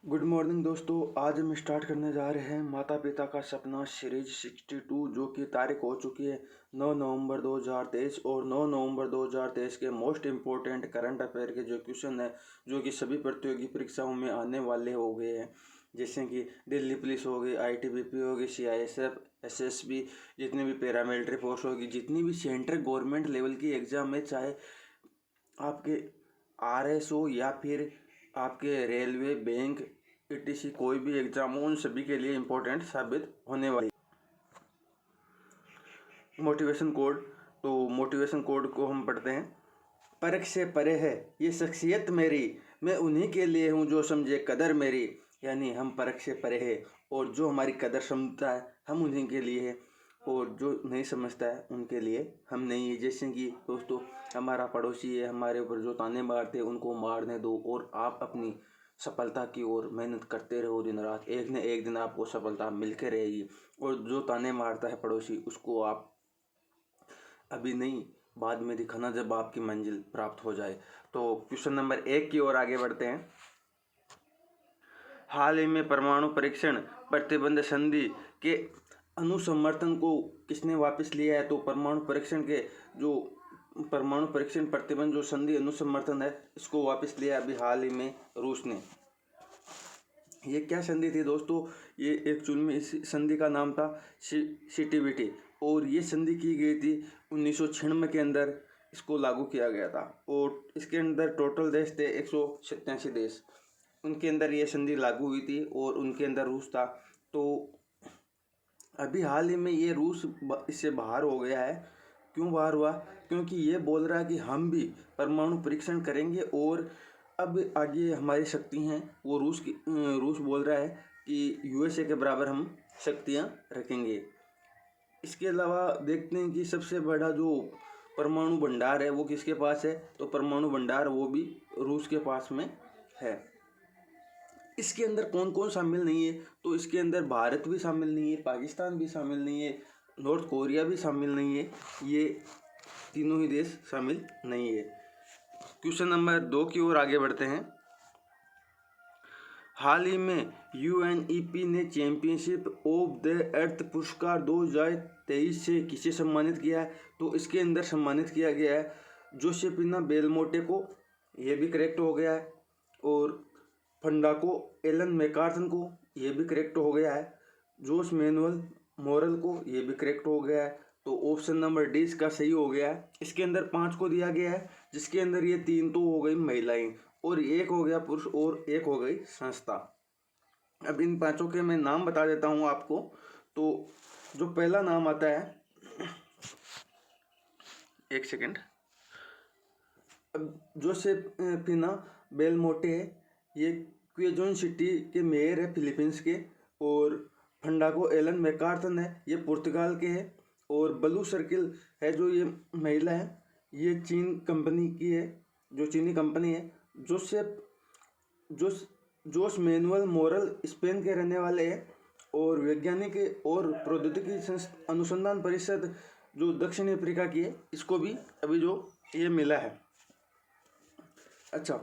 Good morning दोस्तों। आज हम स्टार्ट करने जा रहे हैं माता पिता का सपना सीरीज 62, जो कि तारीख हो चुकी है 9 नवंबर 2023 और 9 नवंबर 2023 के मोस्ट इम्पोर्टेंट करंट अफेयर के जो क्वेश्चन है जो कि सभी प्रतियोगी परीक्षाओं में आने वाले हो गए हैं, जैसे कि दिल्ली पुलिस हो गई, ITBP होगी, CISF, SSB, जितनी भी पैरामिलिट्री फोर्स होगी, जितनी भी सेंट्रल गवर्नमेंट लेवल की एग्ज़ाम है, चाहे आपके RSO या फिर आपके रेलवे, बैंक, ETC कोई भी एग्जाम हो, उन सभी के लिए इम्पोर्टेंट साबित होने वाली। मोटिवेशन कोड, तो मोटिवेशन कोड को हम पढ़ते हैं। परख से परे है ये शख्सियत मेरी, मैं उन्हीं के लिए हूँ जो समझे कदर मेरी। यानी हम परख से परे है और जो हमारी कदर समझता है हम उन्हीं के लिए है, और जो नहीं समझता है उनके लिए हम नहीं है। जैसे कि दोस्तों, हमारा पड़ोसी है, हमारे ऊपर जो ताने मारते हैं उनको मारने दो और आप अपनी सफलता की ओर मेहनत करते रहो दिन रात। एक न एक दिन आपको सफलता मिल के रहेगी। और जो ताने मारता है पड़ोसी, उसको आप अभी नहीं, बाद में दिखाना जब आपकी मंजिल प्राप्त हो जाए। तो क्वेश्चन नंबर 1 की ओर आगे बढ़ते हैं। हाल ही में परमाणु परीक्षण प्रतिबंध संधि के अनुसमर्थन को किसने वापस लिया है? तो परमाणु परीक्षण प्रतिबंध जो संधि अनुसमर्थन है, इसको वापस लिया अभी हाल ही में रूस ने। ये क्या संधि थी दोस्तों? ये एक्चुअल में इस संधि का नाम था CTBT, और ये संधि की गई थी 1996 के अंदर इसको लागू किया गया था। और इसके अंदर टोटल देश थे 187 देश, उनके अंदर ये संधि लागू हुई थी और उनके अंदर रूस था। तो अभी हाल ही में ये रूस इससे बाहर हो गया है। क्यों बाहर हुआ? क्योंकि ये बोल रहा है कि हम भी परमाणु परीक्षण करेंगे और अब आगे हमारी शक्ति हैं वो रूस बोल रहा है कि USA के बराबर हम शक्तियां रखेंगे। इसके अलावा देखते हैं कि सबसे बड़ा जो परमाणु भंडार है वो किसके पास है? तो परमाणु भंडार वो भी रूस के पास में है। इसके अंदर कौन कौन शामिल नहीं है? तो इसके अंदर भारत भी शामिल नहीं है, पाकिस्तान भी शामिल नहीं है, नॉर्थ कोरिया भी शामिल नहीं है, ये तीनों ही देश शामिल नहीं है। क्वेश्चन नंबर 2 की ओर आगे बढ़ते हैं। हाल ही में UNEP ने चैंपियनशिप ऑफ द अर्थ पुरस्कार 2023 से किसे सम्मानित किया है? तो इसके अंदर सम्मानित किया गया है जोसेफिना बेलमोटे को, ये भी करेक्ट हो गया है, और फंडा को, एलन मैकार्थन को, ये भी करेक्ट हो गया है, जोस मैनुअल मोरल को, ये भी करेक्ट हो गया है। तो ऑप्शन नंबर डी इसका सही हो गया है। इसके अंदर 5 को दिया गया है, जिसके अंदर ये 3 तो हो गई महिलाएं और 1 हो गया पुरुष और 1 हो गई संस्था। अब इन 5 के मैं नाम बता देता हूँ आपको। तो जो पहला नाम आता है, एक सेकेंड, जोसेफिना बेलमोटे है, ये क्वेजोन सिटी के मेयर है फिलीपींस के, और फंडाको एलन मैकार्थन है, ये पुर्तगाल के है, और ब्लू सर्किल है जो ये महिला है, ये चीन कंपनी की है, जो चीनी कंपनी है। जोस मैनुअल मोरल स्पेन के रहने वाले हैं, और वैज्ञानिक और प्रौद्योगिकी अनुसंधान परिषद जो दक्षिण अफ्रीका की है, इसको भी अभी जो ये मिला है। अच्छा,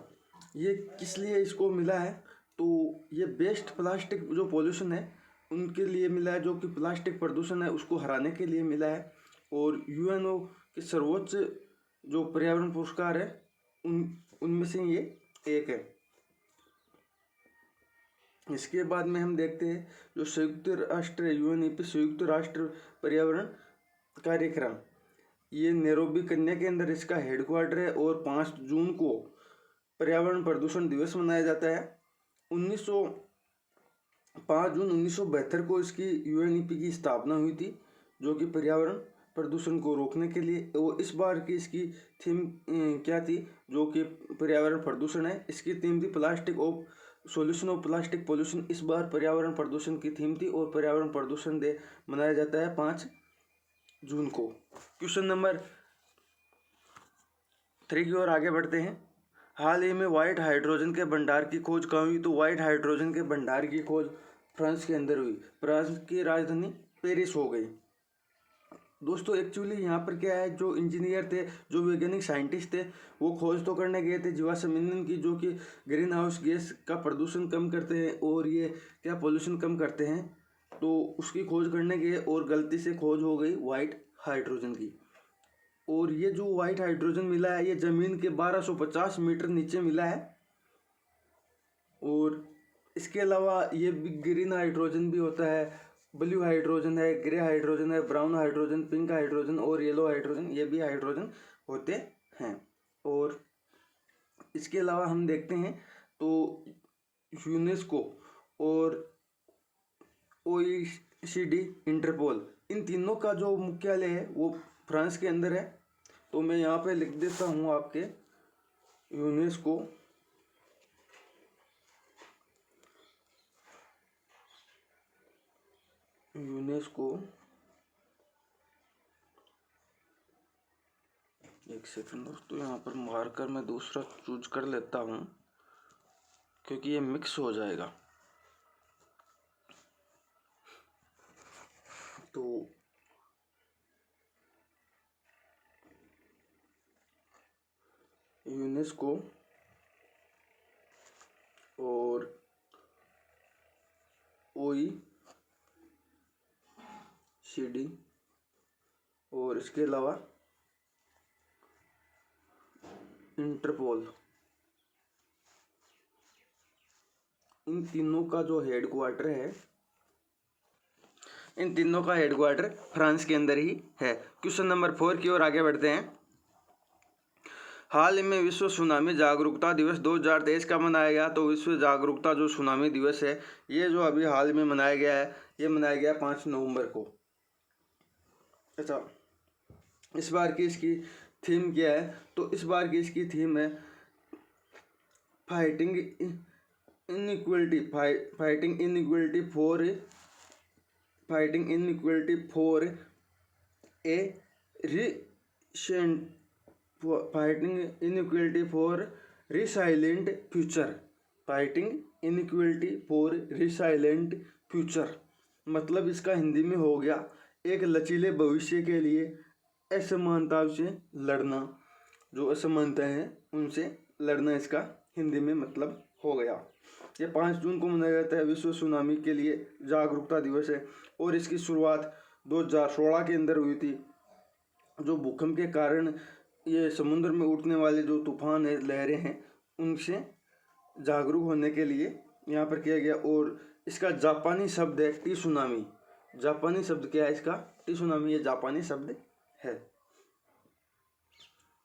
ये किस लिए इसको मिला है? तो ये बेस्ट प्लास्टिक जो पॉल्यूशन है उनके लिए मिला है, जो कि प्लास्टिक प्रदूषण है उसको हराने के लिए मिला है। और UNO के सर्वोच्च जो पर्यावरण पुरस्कार है उनमें से ये एक है। इसके बाद में हम देखते हैं जो संयुक्त राष्ट्र UNEP संयुक्त राष्ट्र पर्यावरण कार्यक्रम, ये नैरोबी केन्या के अंदर इसका हेडक्वार्टर है, और 5 जून को पर्यावरण प्रदूषण दिवस मनाया जाता है। 5 जून 1972 को इसकी UNEP की स्थापना हुई थी, जो कि पर्यावरण प्रदूषण को रोकने के लिए। और इस बार की इसकी थीम क्या थी? जो कि पर्यावरण प्रदूषण है, इसकी थीम थी plastic of solution of plastic pollution. इस बार पर्यावरण प्रदूषण की थीम थी, और पर्यावरण प्रदूषण डे मनाया जाता है 5 जून को। क्वेश्चन नंबर 3 की ओर आगे बढ़ते हैं। हाल ही में व्हाइट हाइड्रोजन के भंडार की खोज कहाँ हुई? तो व्हाइट हाइड्रोजन के भंडार की खोज फ्रांस के अंदर हुई। फ्रांस की राजधानी पेरिस हो गई। दोस्तों एक्चुअली यहाँ पर क्या है, जो इंजीनियर थे, जो वैज्ञानिक साइंटिस्ट थे, वो खोज तो करने गए थे जीवाश्म ईंधन की, जो कि ग्रीन हाउस गैस का प्रदूषण कम करते हैं और ये क्या पोल्यूशन कम करते हैं, तो उसकी खोज करने गए और गलती से खोज हो गई वाइट हाइड्रोजन की। और ये जो वाइट हाइड्रोजन मिला है ये ज़मीन के 1250 मीटर नीचे मिला है। और इसके अलावा ये ग्रीन हाइड्रोजन भी होता है, ब्लू हाइड्रोजन है, ग्रे हाइड्रोजन है, ब्राउन हाइड्रोजन, पिंक हाइड्रोजन और येलो हाइड्रोजन, ये भी हाइड्रोजन होते हैं। और इसके अलावा हम देखते हैं तो यूनेस्को और OECD, इंटरपोल, इन तीनों का जो मुख्यालय है वो फ्रांस के अंदर है। तो मैं यहाँ पे लिख देता हूँ आपके यूनेस्को, एक सेकंड दोस्तों, यहाँ पर मार्कर मैं दूसरा चूज कर लेता हूँ क्योंकि ये मिक्स हो जाएगा। तो यूनेस्को और OECD और इसके अलावा इंटरपोल, इन तीनों का जो हेडक्वार्टर है, इन तीनों का हेडक्वार्टर फ्रांस के अंदर ही है। क्वेश्चन नंबर 4 की ओर आगे बढ़ते हैं। हाल ही में विश्व सुनामी जागरूकता दिवस 2023 का मनाया गया। तो विश्व जागरूकता जो सुनामी दिवस है, ये जो अभी हाल में मनाया गया है, ये मनाया गया 5 नवंबर को। अच्छा, इस बार की इसकी थीम क्या है? तो इस बार की इसकी थीम है fighting inequality for a recent fighting inequality for resilient future. Fighting inequality for resilient future मतलब इसका हिंदी में हो गया एक लचीले भविष्य के लिए असमानताओं से लड़ना। जो असमानता है उनसे लड़ना, इसका हिंदी में मतलब हो गया। ये 5 जून को मनाया जाता है, विश्व सुनामी के लिए जागरूकता दिवस है। और इसकी शुरुआत 2016 के अंदर हुई थी। जो भूकंप के कारण ये समुद्र में उठने वाले जो तूफान है, लहरें हैं, उनसे जागरूक होने के लिए यहाँ पर किया गया। और इसका जापानी शब्द है टीसुनामी। जापानी शब्द क्या है इसका? टीसुनामी, ये जापानी शब्द है।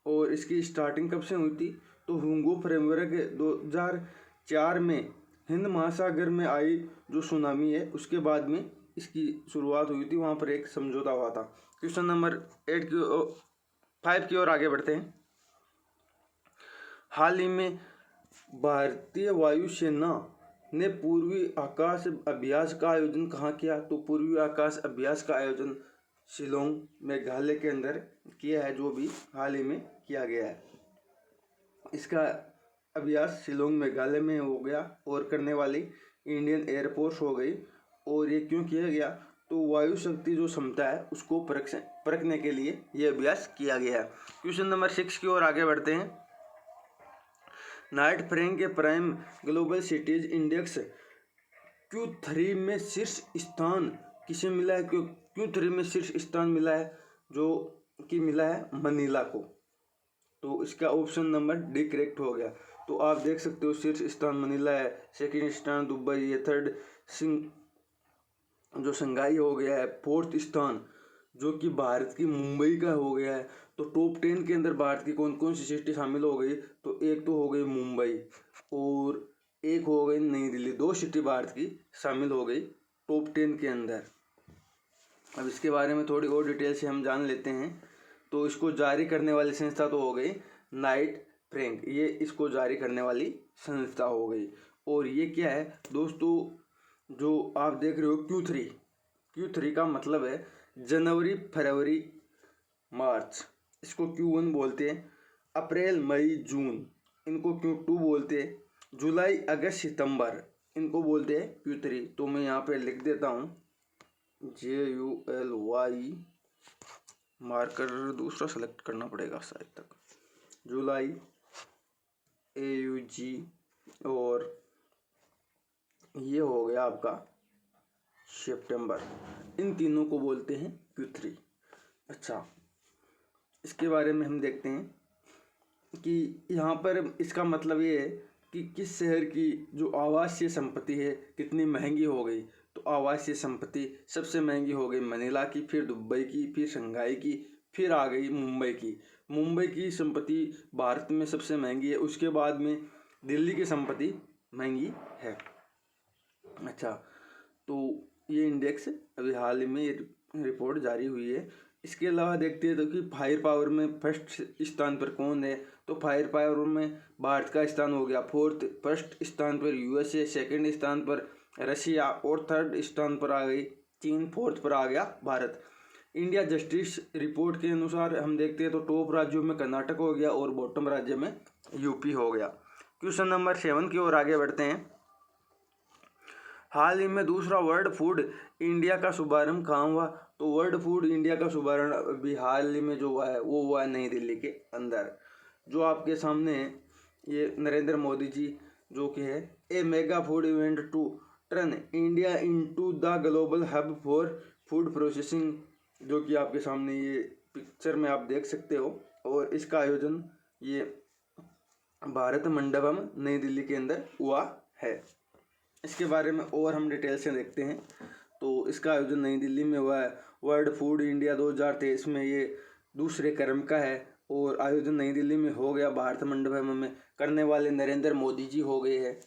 और इसकी स्टार्टिंग कब से हुई थी? तो हुंगो फ्रेमवर्क 2004 में हिंद महासागर में आई जो सुनामी है, उसके बाद में इसकी शुरुआत हुई थी। वहाँ पर एक समझौता हुआ था। क्वेश्चन नंबर 5 की ओर आगे बढ़ते हैं। हाल ही में भारतीय वायुसेना ने पूर्वी आकाश अभ्यास का आयोजन कहाँ किया? तो पूर्वी आकाश अभ्यास का आयोजन शिलोंग, मेघालय के अंदर किया है, जो भी हाल ही में किया गया है। इसका अभ्यास शिलोंग, मेघालय में हो गया और करने वाली इंडियन एयरफोर्स हो गई। और ये क्यों किया गया? तो वायु शक्ति जो क्षमता है उसको परखने के लिए ये अभ्यास किया गया है। क्वेश्चन नंबर 6 की ओर आगे बढ़ते हैं। नाइट फ्रैंक के prime global cities index Q3 में शीर्ष स्थान किसे मिला है? Q3 में शीर्ष स्थान मिला है, जो कि मिला है मनीला को। तो इसका ऑप्शन नंबर डी करेक्ट हो गया। तो आप देख सकते हो शीर्ष स्थान मनीला है, सेकंड स्थान दुबई है, थर्ड जो शंघाई हो गया है, फोर्थ स्थान जो कि भारत की मुंबई का हो गया है। तो टॉप 10 के अंदर भारत की कौन कौन सी सिटी शामिल हो गई? तो एक तो हो गई मुंबई और एक हो गई नई दिल्ली। 2 सिटी भारत की शामिल हो गई टॉप 10 के अंदर। अब इसके बारे में थोड़ी और डिटेल से हम जान लेते हैं। तो इसको जारी करने वाली संस्था तो हो गई नाइट फ्रैंक, ये इसको जारी करने वाली संस्था हो गई। और ये क्या है दोस्तों, जो आप देख रहे हो Q3 का मतलब है जनवरी, फरवरी, मार्च, इसको Q1 बोलते हैं। अप्रैल, मई, जून, इनको Q2 बोलते हैं। जुलाई, अगस्त, सितंबर, इनको बोलते हैं Q3। तो मैं यहाँ पे लिख देता हूँ JULY मार्कर दूसरा सेलेक्ट करना पड़ेगा शायद तक। जुलाई, AUG, और ये हो गया आपका सितंबर। इन तीनों को बोलते हैं Q3। अच्छा, इसके बारे में हम देखते हैं कि यहाँ पर इसका मतलब ये है कि किस शहर की जो आवासीय संपत्ति है कितनी महंगी हो गई। तो आवासीय संपत्ति सबसे महंगी हो गई मनीला की, फिर दुबई की, फिर शंघाई की, फिर आ गई मुंबई की। मुंबई की संपत्ति भारत में सबसे महंगी है, उसके बाद में दिल्ली की संपत्ति महंगी है। अच्छा, तो ये इंडेक्स अभी हाल ही में ये रिपोर्ट जारी हुई है। इसके अलावा देखते हैं तो कि फायर पावर में फर्स्ट स्थान पर कौन है। तो फायर पावर में भारत का स्थान हो गया फर्स्ट स्थान पर USA, सेकंड स्थान पर रशिया, और थर्ड स्थान पर आ गई चीन, फोर्थ पर आ गया भारत। इंडिया जस्टिस रिपोर्ट के अनुसार हम देखते हैं तो टॉप राज्यों में कर्नाटक हो गया और बॉटम राज्य में UP हो गया। क्वेश्चन नंबर 7 की ओर आगे बढ़ते हैं। हाल ही में दूसरा वर्ल्ड फूड इंडिया का शुभारंभ कहाँ हुआ। तो वर्ल्ड फूड इंडिया का शुभारंभ अभी हाल ही में जो हुआ है वो हुआ है नई दिल्ली के अंदर। जो आपके सामने है ये नरेंद्र मोदी जी जो कि है a mega food event to turn India into the global hub for food processing, जो कि आपके सामने ये पिक्चर में आप देख सकते हो। और इसका आयोजन ये भारत मंडपम नई दिल्ली के अंदर हुआ है। इसके बारे में और हम डिटेल से देखते हैं। तो इसका आयोजन नई दिल्ली में हुआ है। वर्ल्ड फूड इंडिया 2023 में ये दूसरे क्रम का है और आयोजन नई दिल्ली में हो गया। भारत मंडपम में करने वाले नरेंद्र मोदी जी हो गए हैं।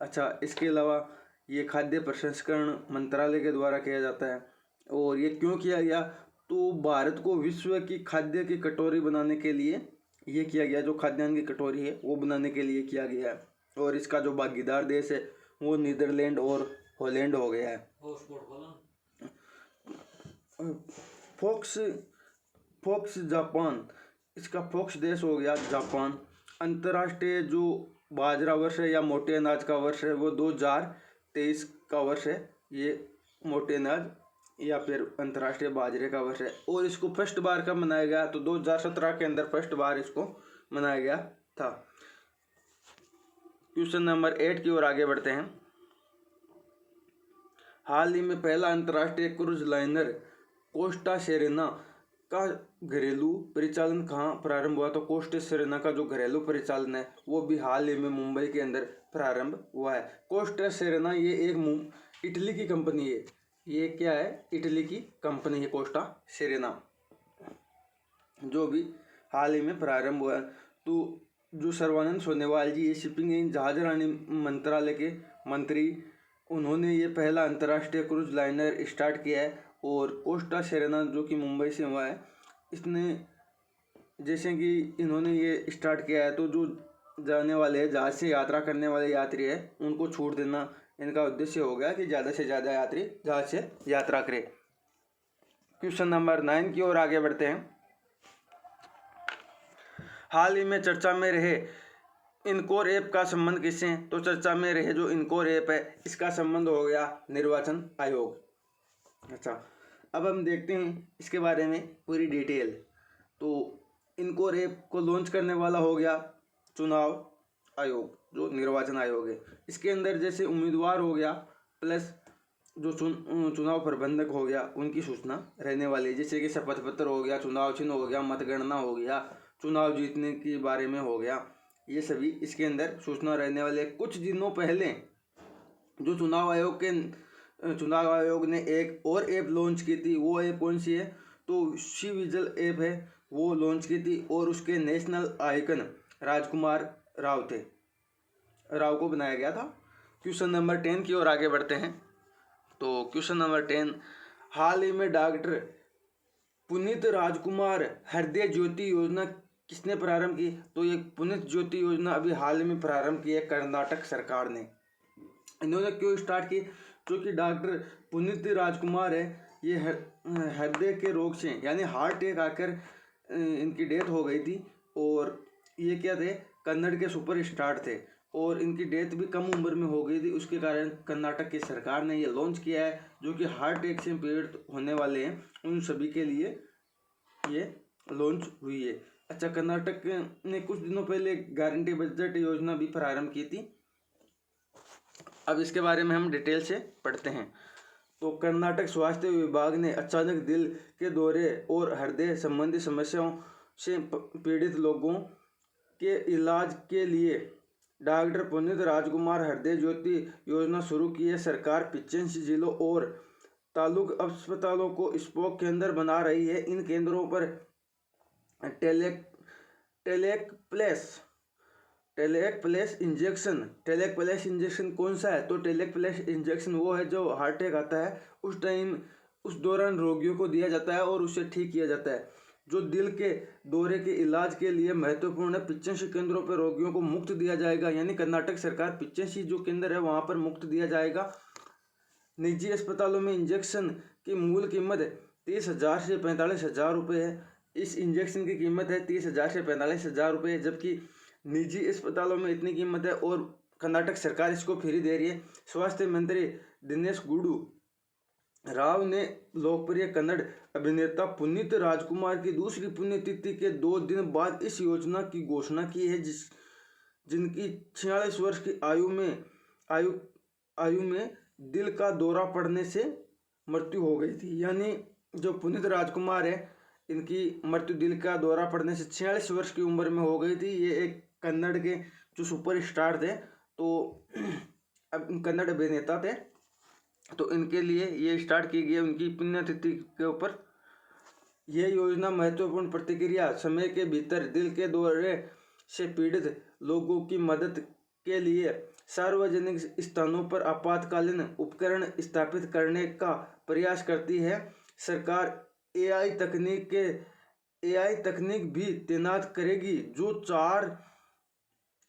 अच्छा, इसके अलावा ये खाद्य प्रसंस्करण मंत्रालय के द्वारा किया जाता है। और ये क्यों किया गया, तो भारत को विश्व की खाद्य की कटोरी बनाने के लिए ये किया गया। जो खाद्यान्न की कटोरी है वो बनाने के लिए किया गया है। और इसका जो भागीदार देश है वो नीदरलैंड और हॉलैंड हो गया है। फोक्स जापान, इसका फोक्स देश हो गया जापान। अंतर्राष्ट्रीय जो बाजरा वर्ष है या मोटे अनाज का वर्ष है वो 2023 का वर्ष है। ये मोटे अनाज या फिर अंतर्राष्ट्रीय बाजरे का वर्ष है। और इसको फर्स्ट बार कब मनाया गया, तो 2017 के अंदर फर्स्ट बार इसको मनाया गया था। क्वेश्चन नंबर 8 की ओर आगे बढ़ते हैं। हाल ही में पहला अंतर्राष्ट्रीय क्रूज लाइनर कोस्टा सेरेना का घरेलू परिचालन कहाँ प्रारंभ हुआ। तो कोस्टा सेरेना का जो घरेलू परिचालन है वो भी हाल ही में मुंबई के अंदर प्रारंभ हुआ है। कोस्टा सेरेना ये एक इटली की कंपनी है। ये क्या है, इटली की कंपनी है कोस्टा सेरेना, जो भी हाल ही में प्रारंभ हुआ है। तो जो सर्बानंद सोनोवाल जी ये शिपिंग एंड जहाजरानी मंत्रालय के मंत्री, उन्होंने ये पहला अंतर्राष्ट्रीय क्रूज लाइनर स्टार्ट किया है। और कोस्टा सेरेना जो कि मुंबई से हुआ है, इसने जैसे कि इन्होंने ये स्टार्ट किया है तो जो जाने वाले जहाज से यात्रा करने वाले यात्री है उनको छूट देना इनका उद्देश्य हो गया कि ज़्यादा से ज़्यादा यात्री जहाज से यात्रा करें। क्वेश्चन नंबर 9 की ओर आगे बढ़ते हैं। हाल ही में चर्चा में रहे इनकोर ऐप का संबंध किससे है। तो चर्चा में रहे जो इनकोर ऐप है इसका संबंध हो गया निर्वाचन आयोग। अच्छा, अब हम देखते हैं इसके बारे में पूरी डिटेल। तो इनकोर ऐप को लॉन्च करने वाला हो गया चुनाव आयोग, जो निर्वाचन आयोग है। इसके अंदर जैसे उम्मीदवार हो गया प्लस जो चुनाव प्रबंधक हो गया उनकी सूचना रहने वाली है। जैसे कि शपथ पत्र हो गया, चुनाव चिन्ह हो गया, मतगणना हो गया, चुनाव जीतने के बारे में हो गया, ये सभी इसके अंदर सूचना रहने वाले। कुछ दिनों पहले जो चुनाव आयोग ने एक और ऐप लॉन्च की थी। वो ऐप कौन सी है, तो सी विजिल ऐप है, वो लॉन्च की थी। और उसके नेशनल आइकन राजकुमार राव को बनाया गया था। क्वेश्चन नंबर 10 की ओर आगे बढ़ते हैं। तो क्वेश्चन नंबर 10, हाल ही में डॉक्टर पुनीत राजकुमार हृदय ज्योति योजना किसने प्रारंभ की। तो ये पुनीत ज्योति योजना अभी हाल ही में प्रारंभ की है कर्नाटक सरकार ने। इन्होंने क्यों स्टार्ट की, क्योंकि डॉक्टर पुनीत राजकुमार है ये हृदय के रोग से यानी हार्ट अटैक आकर इनकी डेथ हो गई थी। और ये क्या थे, कन्नड़ के सुपरस्टार थे और इनकी डेथ भी कम उम्र में हो गई थी। उसके कारण कर्नाटक की सरकार ने ये लॉन्च किया है, जो कि हार्ट अटैक से पीड़ित होने वाले हैं उन सभी के लिए ये लॉन्च हुई है। अच्छा, कर्नाटक ने कुछ दिनों पहले गारंटी बजट योजना भी प्रारंभ की थी। अब इसके बारे में हम डिटेल से पढ़ते हैं। तो कर्नाटक स्वास्थ्य विभाग ने अचानक दिल के दौरे और हृदय संबंधी समस्याओं से पीड़ित लोगों के इलाज के लिए डॉक्टर पुनीत राजकुमार हृदय ज्योति योजना शुरू की है। सरकार 85 जिलों और तालुक अस्पतालों को स्पोक केंद्र बना रही है। इन केंद्रों पर टेलेक्प्लेस इंजेक्शन कौन सा है? तो टेलेक्प्लेस इंजेक्शन वो है जो हार्ट अटैक आता है उस दौरान रोगियों को दिया जाता है और उसे ठीक किया जाता है। जो दिल के दौरे के इलाज के लिए महत्वपूर्ण है। 85 केंद्रों पर रोगियों को मुफ्त दिया जाएगा, यानी कर्नाटक सरकार 85 जो केंद्र है वहाँ पर मुफ्त दिया जाएगा। निजी अस्पतालों में इंजेक्शन की मूल कीमत 30,000 से 45,000 रुपये है। इस इंजेक्शन की कीमत है 30,000 से 45,000 रुपये, जबकि निजी अस्पतालों में इतनी कीमत है और कर्नाटक सरकार इसको फ्री दे रही है। स्वास्थ्य मंत्री दिनेश गुंडू राव ने लोकप्रिय कन्नड़ अभिनेता पुनीत राजकुमार की दूसरी पुण्यतिथि के 2 दिन बाद इस योजना की घोषणा की है, जिनकी 46 वर्ष की आयु में दिल का दौरा पड़ने से मृत्यु हो गई थी। यानी जो पुनीत राजकुमार है, इनकी मृत्यु दिल का दौरा पड़ने से 46 वर्ष की उम्र में हो गई थी। ये एक कन्नड़ के जो सुपर स्टार थे, तो अब कन्नड़ अभिनेता थे, तो इनके लिए ये स्टार्ट की गई उनकी पुण्यतिथि के ऊपर। ये योजना महत्वपूर्ण प्रतिक्रिया समय के भीतर दिल के दौरे से पीड़ित लोगों की मदद के लिए सार्वजनिक स्थानों पर आपातकालीन उपकरण स्थापित करने का प्रयास करती है। सरकार एआई तकनीक भी तैनात करेगी जो 4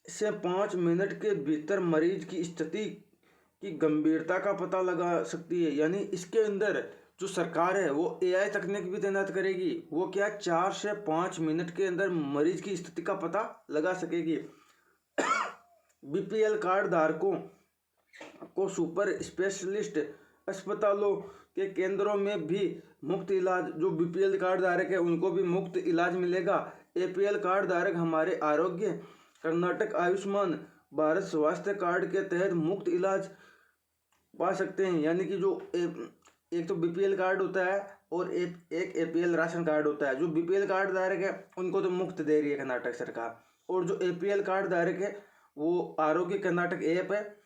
से 5 मिनट के भीतर मरीज की स्थिति की गंभीरता का पता लगा सकती है। यानी इसके अंदर जो सरकार है वो एआई तकनीक भी तैनात करेगी। वो क्या, 4 से 5 मिनट के अंदर मरीज की स्थिति का पता लगा सकेगी। बीपीएल कार्ड धारकों को सुपर स्पेशलिस्ट अस्पतालों के केंद्रों में भी मुफ्त इलाज, जो बीपीएल कार्ड धारक है उनको भी मुफ्त इलाज मिलेगा। एपीएल कार्ड धारक हमारे आरोग्य कर्नाटक आयुष्मान भारत स्वास्थ्य कार्ड के तहत मुफ्त इलाज पा सकते हैं। यानी कि जो एक तो बीपीएल कार्ड होता है और एक एपीएल राशन कार्ड होता है। जो बीपीएल कार्ड धारक है उनको तो मुफ्त दे रही है कर्नाटक सरकार, और जो एपीएल कार्ड धारक है वो आरोग्य कर्नाटक ऐप है,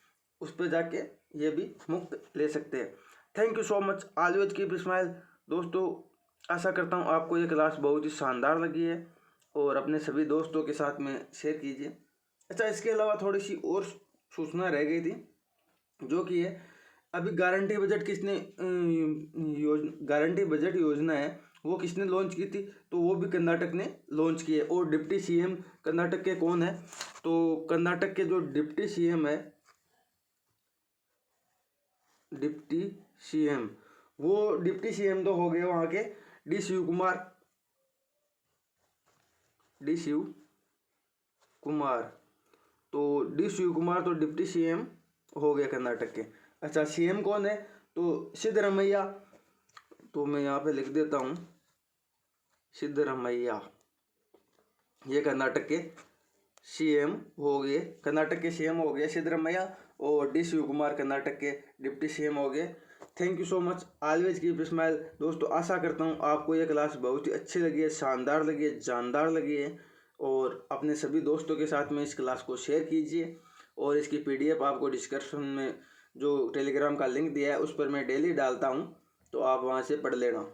उस पर जाके ये भी मुफ्त ले सकते हैं। Thank you so much, always keep smile. दोस्तों, आशा करता हूँ आपको ये क्लास बहुत ही शानदार लगी है और अपने सभी दोस्तों के साथ में शेयर कीजिए। अच्छा, इसके अलावा थोड़ी सी और सूचना रह गई थी, जो कि है अभी गारंटी बजट गारंटी बजट योजना है वो किसने लॉन्च की थी? तो वो भी कर्नाटक ने लॉन्च की है। और डिप्टी सीएम कर्नाटक के कौन है? तो कर्नाटक के जो डिप्टी सीएम है, डिप्टी सीएम, वो डिप्टी सीएम तो हो गए वहाँ के डी शिव कुमार। तो डी शिव कुमार तो डिप्टी सीएम हो गए कर्नाटक के। अच्छा, सीएम कौन है? तो सिद्धरमैया। तो मैं यहाँ पे लिख देता हूँ सिद्धरमैया, ये कर्नाटक के सीएम हो गए। कर्नाटक के सीएम हो गए सिद्धरमैया, और डी शिव कुमार कर्नाटक के डिप्टी सीएम हो गए। Thank you so much, always keep smile. दोस्तों, आशा करता हूँ आपको ये क्लास बहुत ही अच्छी लगी है, शानदार लगी है, जानदार लगी है, और अपने सभी दोस्तों के साथ में इस क्लास को शेयर कीजिए। और इसकी पीडीएफ आपको डिस्क्रिप्शन में जो टेलीग्राम का लिंक दिया है उस पर मैं डेली डालता हूँ, तो आप वहाँ से पढ़ लेना।